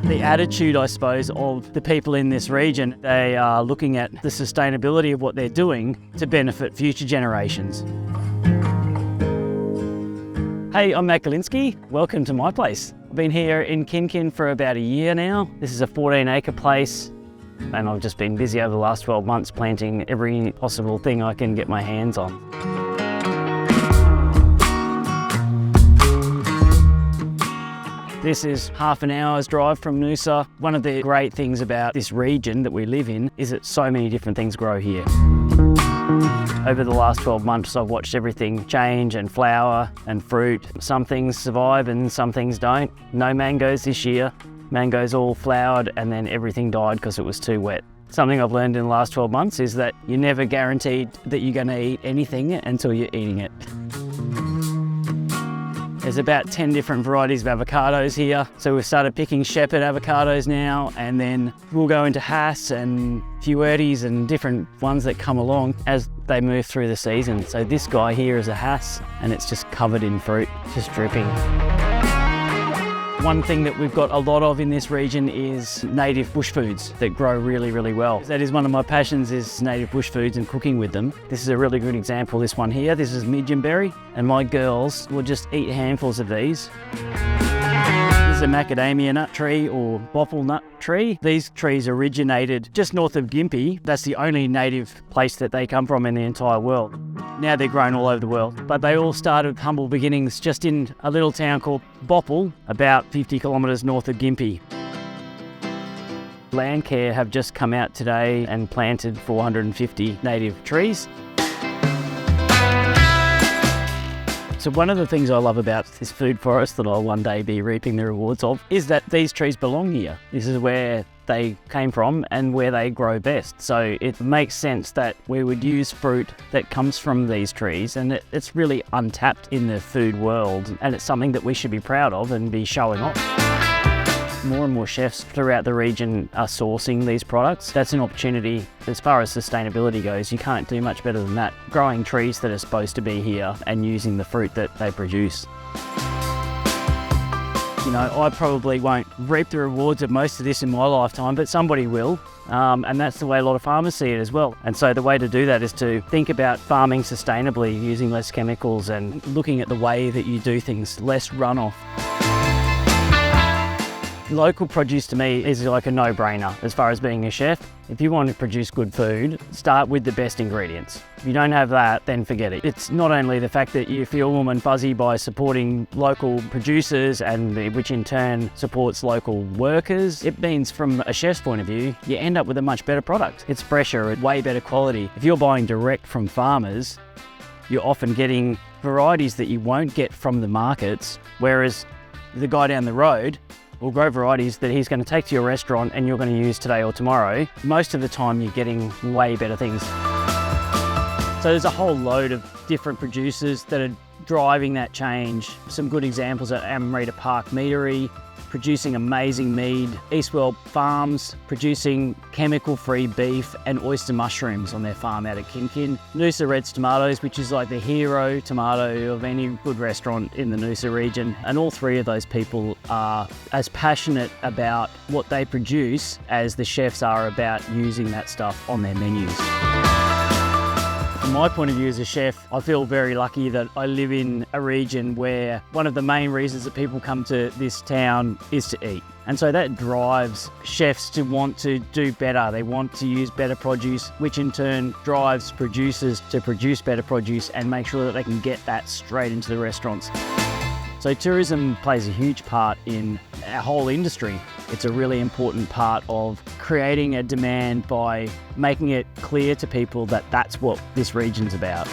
The attitude, I suppose, of the people in this region, they are looking at the sustainability of what they're doing to benefit future generations. Hey, I'm Matt Golinski. Welcome to my place. I've been here in Kinkin for about a year now. This is a 14-acre place, and I've just been busy over the last 12 months planting every possible thing I can get my hands on. This is half an hour's drive from Noosa. One of the great things about this region that we live in is that so many different things grow here. Over the last 12 months, I've watched everything change and flower and fruit. Some things survive and some things don't. No mangoes this year. Mangoes all flowered and then everything died because it was too wet. Something I've learned in the last 12 months is that you're never guaranteed that you're going to eat anything until you're eating it. There's about 10 different varieties of avocados here. So we've started picking shepherd avocados now, and then we'll go into Hass and Fuertes and different ones that come along as they move through the season. So this guy here is a Hass, and it's just covered in fruit, just dripping. One thing that we've got a lot of in this region is native bush foods that grow really, really well. That is one of my passions, is native bush foods and cooking with them. This is a really good example, this one here. This is midgeonberry, and my girls will just eat handfuls of these. This is a macadamia nut tree or bopple nut tree. These trees originated just north of Gympie. That's the only native place that they come from in the entire world. Now they're grown all over the world, but they all started with humble beginnings just in a little town called Bopple, about 50 kilometres north of Gympie. Landcare have just come out today and planted 450 native trees. So one of the things I love about this food forest that I'll one day be reaping the rewards of is that these trees belong here. This is where they came from and where they grow best. So it makes sense that we would use fruit that comes from these trees, and it's really untapped in the food world, and it's something that we should be proud of and be showing off. More and more chefs throughout the region are sourcing these products. That's an opportunity. As far as sustainability goes, you can't do much better than that. Growing trees that are supposed to be here and using the fruit that they produce. You know, I probably won't reap the rewards of most of this in my lifetime, but somebody will. And that's the way a lot of farmers see it as well. And so the way to do that is to think about farming sustainably, using less chemicals and looking at the way that you do things, less runoff. Local produce to me is like a no-brainer as far as being a chef. If you want to produce good food, start with the best ingredients. If you don't have that, then forget it. It's not only the fact that you feel warm and fuzzy by supporting local producers, and which in turn supports local workers. It means from a chef's point of view, you end up with a much better product. It's fresher, way better quality. If you're buying direct from farmers, you're often getting varieties that you won't get from the markets, whereas the guy down the road will grow varieties that he's going to take to your restaurant and you're going to use today or tomorrow. Most of the time you're getting way better things. So there's a whole load of different producers that are driving that change. Some good examples are Amarita Park Meadery, producing amazing mead, Eastwell Farms, producing chemical-free beef and oyster mushrooms on their farm out at Kinkin. Noosa Red's Tomatoes, which is like the hero tomato of any good restaurant in the Noosa region. And all three of those people are as passionate about what they produce as the chefs are about using that stuff on their menus. From my point of view as a chef, I feel very lucky that I live in a region where one of the main reasons that people come to this town is to eat. And so that drives chefs to want to do better. They want to use better produce, which in turn drives producers to produce better produce and make sure that they can get that straight into the restaurants. So tourism plays a huge part in our whole industry. It's a really important part of creating a demand by making it clear to people that that's what this region's about.